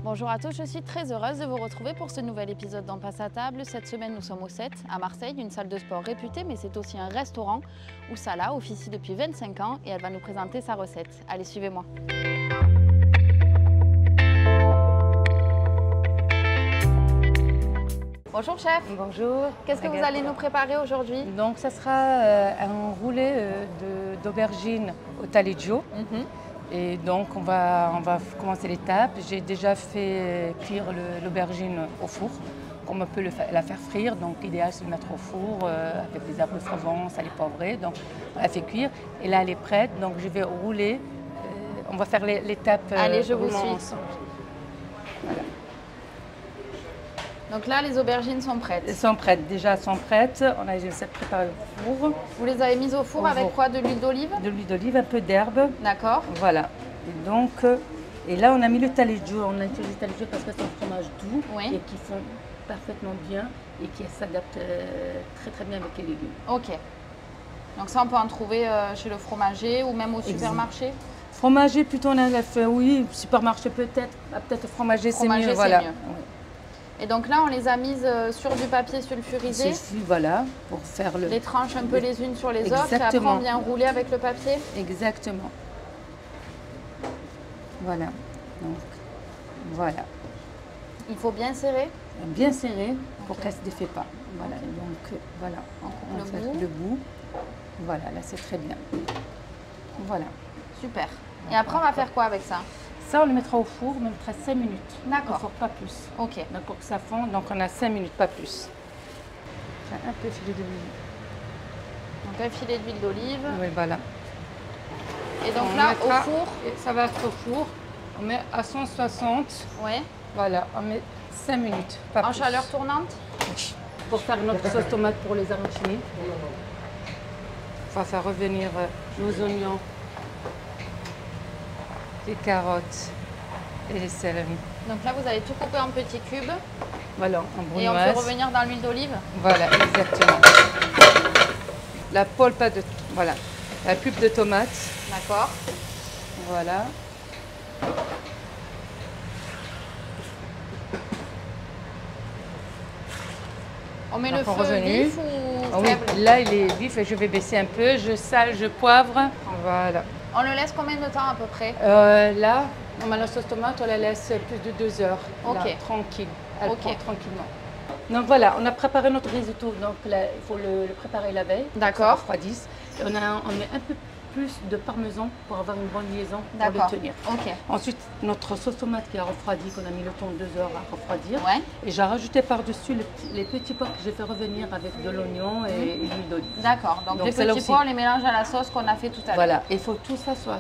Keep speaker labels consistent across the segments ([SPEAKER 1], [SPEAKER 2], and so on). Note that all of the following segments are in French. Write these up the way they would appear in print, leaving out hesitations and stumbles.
[SPEAKER 1] Bonjour à tous, je suis très heureuse de vous retrouver pour ce nouvel épisode d'En Passe à table. Cette semaine, nous sommes au 7, à Marseille, une salle de sport réputée, mais c'est aussi un restaurant où Salah officie depuis 25 ans et elle va nous présenter sa recette. Allez, suivez-moi. Bonjour chef.
[SPEAKER 2] Bonjour.
[SPEAKER 1] Qu'est-ce que vous allez nous préparer aujourd'hui?
[SPEAKER 2] Donc ça sera un roulé d'aubergine au taleggio. Et donc on va commencer l'étape. J'ai déjà fait cuire l'aubergine au four, comme on peut la faire frire. Donc l'idéal c'est de mettre au four avec des herbes de Provence, salé poivré. Donc on la fait cuire et là elle est prête. Donc je vais rouler. On va faire l'étape.
[SPEAKER 1] Allez, je vous suis.
[SPEAKER 2] Ensemble. Voilà.
[SPEAKER 1] Donc là, les aubergines sont prêtes.
[SPEAKER 2] Elles sont prêtes, déjà elles sont prêtes. On a déjà préparé au four.
[SPEAKER 1] Vous les avez mises au four avec quoi? De l'huile d'olive?
[SPEAKER 2] De l'huile d'olive, un peu d'herbe.
[SPEAKER 1] D'accord.
[SPEAKER 2] Voilà. Et donc, et là on a mis le taleggio. On a utilisé le taleggio parce que c'est un fromage doux et qui fond parfaitement bien et qui s'adapte très bien avec les légumes.
[SPEAKER 1] Ok. Donc ça, on peut en trouver chez le fromager ou même au supermarché?
[SPEAKER 2] Fromager, plutôt on a fait, oui, supermarché peut-être fromager c'est mieux. Voilà. Oui.
[SPEAKER 1] Et donc là, on les a mises sur du papier sulfurisé.
[SPEAKER 2] Voilà, pour faire
[SPEAKER 1] les tranches un peu les unes sur les autres. Et après, on vient rouler avec le papier.
[SPEAKER 2] Exactement. Voilà. Donc, voilà.
[SPEAKER 1] Il faut bien serrer.
[SPEAKER 2] Bien serré pour qu'elle ne se défait pas. Voilà. Donc, voilà.
[SPEAKER 1] On coupe
[SPEAKER 2] le bout. Voilà, là, c'est très bien. Voilà.
[SPEAKER 1] Super. Et après, on va faire quoi avec ça?
[SPEAKER 2] Ça, on le mettra au four, on le mettra 5 minutes.
[SPEAKER 1] D'accord.
[SPEAKER 2] Au four, pas plus.
[SPEAKER 1] Ok.
[SPEAKER 2] Donc, pour que ça fonde, donc on a 5 minutes, pas plus. Un peu de filet d'olive.
[SPEAKER 1] Donc, un filet d'huile d'olive.
[SPEAKER 2] Oui, voilà.
[SPEAKER 1] Et donc là, au four.
[SPEAKER 2] Ça va être au four. On met à 160.
[SPEAKER 1] Ouais.
[SPEAKER 2] Voilà, on met 5 minutes, pas plus.
[SPEAKER 1] En chaleur tournante?
[SPEAKER 2] Pour faire notre sauce tomate pour les arancini. On va faire revenir nos oignons, les carottes et les céleris. Donc
[SPEAKER 1] là, vous allez tout couper en petits cubes.
[SPEAKER 2] Voilà, en brunoise.
[SPEAKER 1] Et on fait revenir dans l'huile d'olive.
[SPEAKER 2] Voilà, exactement. La polpa de, voilà, la pulpe de tomate.
[SPEAKER 1] D'accord.
[SPEAKER 2] Voilà.
[SPEAKER 1] On met le feu vif ou faible?
[SPEAKER 2] Oui, là il est vif et je vais baisser un peu. Je sale, je poivre. Voilà.
[SPEAKER 1] On le laisse combien de temps à peu près?
[SPEAKER 2] Là, la sauce tomate, on la laisse plus de 2 heures.
[SPEAKER 1] Ok.
[SPEAKER 2] Là, tranquille. Elle prend tranquillement. Donc voilà, on a préparé notre risotto. Donc là, il faut le préparer la veille.
[SPEAKER 1] D'accord.
[SPEAKER 2] Refroidisse. Et on met un peu plus de parmesan pour avoir une bonne liaison pour le tenir.
[SPEAKER 1] Ok.
[SPEAKER 2] Ensuite, notre sauce tomate qui a refroidi, qu'on a mis le temps de 2 heures à refroidir.
[SPEAKER 1] Ouais.
[SPEAKER 2] Et j'ai rajouté par-dessus les petits pois que j'ai fait revenir avec de l'oignon et l'huile d'olive.
[SPEAKER 1] D'accord. Donc les petits pois, on les mélange à la sauce qu'on a fait tout à l'heure.
[SPEAKER 2] Voilà. Il faut que tout ça soit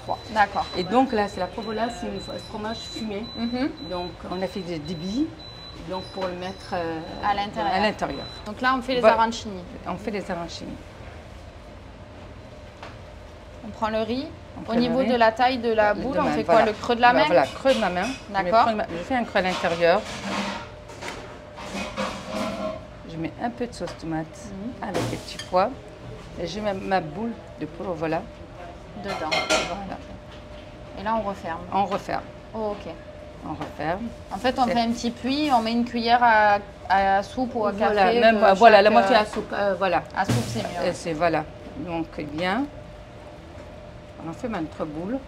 [SPEAKER 2] froid.
[SPEAKER 1] D'accord.
[SPEAKER 2] Et donc là, c'est la provola, c'est un fromage fumé. Donc on a fait des billes. Donc pour le mettre à l'intérieur.
[SPEAKER 1] Donc là, on fait les arancini.
[SPEAKER 2] On fait les arancini.
[SPEAKER 1] On prend le riz. Au niveau de la taille de la boule, on fait quoi? Le creux de la main?
[SPEAKER 2] Voilà, creux de ma main.
[SPEAKER 1] D'accord.
[SPEAKER 2] Je fais un creux à l'intérieur. Je mets un peu de sauce tomate avec les petits pois. Et je mets ma boule de provola
[SPEAKER 1] dedans.
[SPEAKER 2] Voilà.
[SPEAKER 1] Et là, on referme.
[SPEAKER 2] On referme.
[SPEAKER 1] Oh, ok.
[SPEAKER 2] On referme.
[SPEAKER 1] En fait, on fait un petit puits, on met une cuillère à soupe ou à café.
[SPEAKER 2] Voilà, la moitié à soupe. Voilà.
[SPEAKER 1] À soupe, c'est mieux.
[SPEAKER 2] C'est voilà. Donc bien. On fait notre boule.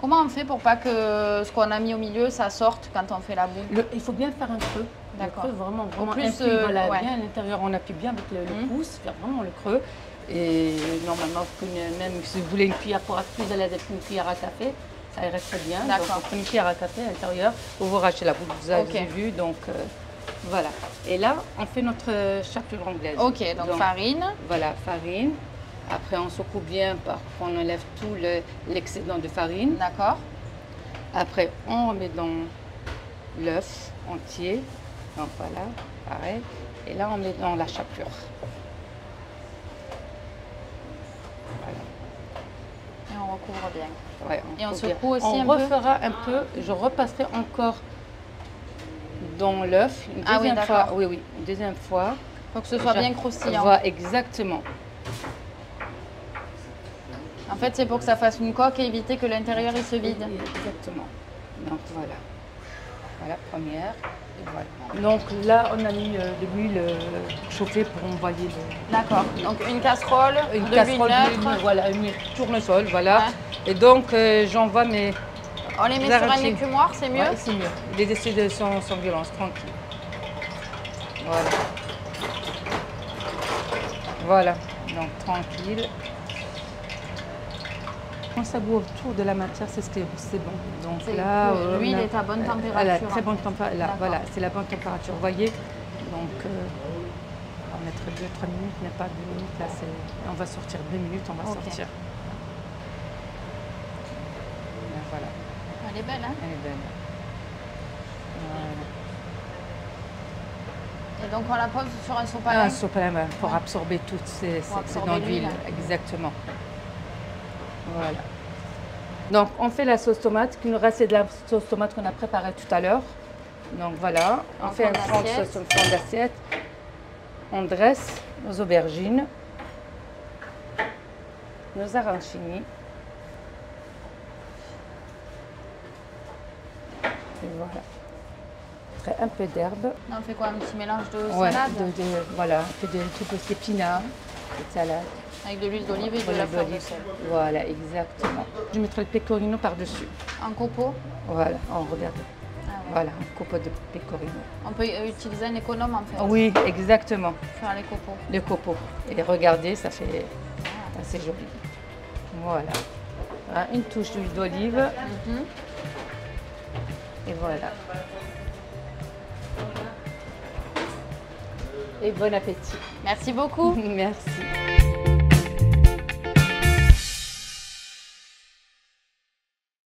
[SPEAKER 1] Comment on fait pour pas que ce qu'on a mis au milieu, ça sorte quand on fait la boule?
[SPEAKER 2] Il faut bien faire un creux.
[SPEAKER 1] D'accord.
[SPEAKER 2] Vraiment
[SPEAKER 1] plus,
[SPEAKER 2] voilà, bien à l'intérieur. On appuie bien avec le pouce, faire vraiment le creux. Et normalement, même si vous voulez une cuillère pour plus à l'aise avec une cuillère à café, ça irait très bien. Donc, on prend une cuillère à café à l'intérieur, vous rachetez la boule, vous avez vu. Donc, voilà. Et là, on fait notre chapelure anglaise.
[SPEAKER 1] Ok, donc farine.
[SPEAKER 2] Voilà, farine. Après, on secoue bien, on enlève tout l'excédent de farine.
[SPEAKER 1] D'accord.
[SPEAKER 2] Après, on remet dans l'œuf entier. Donc voilà, pareil. Et là, on met dans la chapelure. Voilà.
[SPEAKER 1] Et on recouvre bien.
[SPEAKER 2] Ouais,
[SPEAKER 1] et on secoue aussi un peu.
[SPEAKER 2] On refera un peu. Je repasserai encore dans l'œuf une deuxième fois. Oui, une deuxième fois.
[SPEAKER 1] Pour que ce soit bien croustillant.
[SPEAKER 2] Voilà, exactement.
[SPEAKER 1] En fait, c'est pour que ça fasse une coque et éviter que l'intérieur il se vide.
[SPEAKER 2] Exactement. Donc voilà. Voilà, première. Et voilà. Donc là, on a mis de l'huile chauffée pour envoyer le...
[SPEAKER 1] D'accord. Donc une casserole,
[SPEAKER 2] Une
[SPEAKER 1] de
[SPEAKER 2] casserole
[SPEAKER 1] l'huile
[SPEAKER 2] d'huile,
[SPEAKER 1] neutre.
[SPEAKER 2] voilà, une tournesol, voilà.
[SPEAKER 1] Ouais.
[SPEAKER 2] Et donc, j'envoie mes...
[SPEAKER 1] On les met sur un
[SPEAKER 2] arachides.
[SPEAKER 1] écumoire, c'est mieux?
[SPEAKER 2] Ouais, c'est mieux. Les décider sans violence, tranquille. Voilà. Voilà, donc tranquille. Quand ça bout autour de la matière, c'est bon. Donc là,
[SPEAKER 1] l'huile est à bonne température.
[SPEAKER 2] Elle a très bonne température. Là,
[SPEAKER 1] D'accord.
[SPEAKER 2] voilà, c'est la bonne température. Vous voyez. Donc, on va mettre 2-3 minutes, mais pas 2 minutes. Là, on va sortir 2 minutes, on va
[SPEAKER 1] Ok.
[SPEAKER 2] sortir. Là, voilà,
[SPEAKER 1] Elle est belle, hein?
[SPEAKER 2] elle est belle. Voilà.
[SPEAKER 1] Et donc on la pose sur un sopalin.
[SPEAKER 2] Un sopalin pour
[SPEAKER 1] Ouais.
[SPEAKER 2] absorber toutes ces
[SPEAKER 1] absorber
[SPEAKER 2] dans
[SPEAKER 1] l'huile.
[SPEAKER 2] l'huile. Exactement. Voilà. Donc, on fait la sauce tomate. Il nous reste c'est de la sauce tomate qu'on a préparée tout à l'heure. Donc voilà, on fait un fond d'assiette. On dresse nos aubergines, nos arancini. Et voilà. Après, un peu d'herbe.
[SPEAKER 1] On fait quoi? Un petit mélange de
[SPEAKER 2] Ouais,
[SPEAKER 1] salade
[SPEAKER 2] voilà, un peu de trucs aussi épinards, de salade.
[SPEAKER 1] avec de l'huile d'olive et de
[SPEAKER 2] Voilà,
[SPEAKER 1] la fleur de
[SPEAKER 2] d'olive.
[SPEAKER 1] sel.
[SPEAKER 2] Voilà, exactement. Je mettrai le pecorino par-dessus.
[SPEAKER 1] En copeaux.
[SPEAKER 2] Voilà, on regarde.
[SPEAKER 1] Ah ouais.
[SPEAKER 2] Voilà, un copeau de pecorino.
[SPEAKER 1] On peut utiliser un économe en fait.
[SPEAKER 2] Oui, exactement.
[SPEAKER 1] Faire les copeaux.
[SPEAKER 2] Le copeau. Et regardez, ça fait assez joli. Voilà. Voilà, une touche d'huile d'olive.
[SPEAKER 1] Mhm.
[SPEAKER 2] Et voilà. Et bon appétit.
[SPEAKER 1] Merci beaucoup.
[SPEAKER 2] Merci.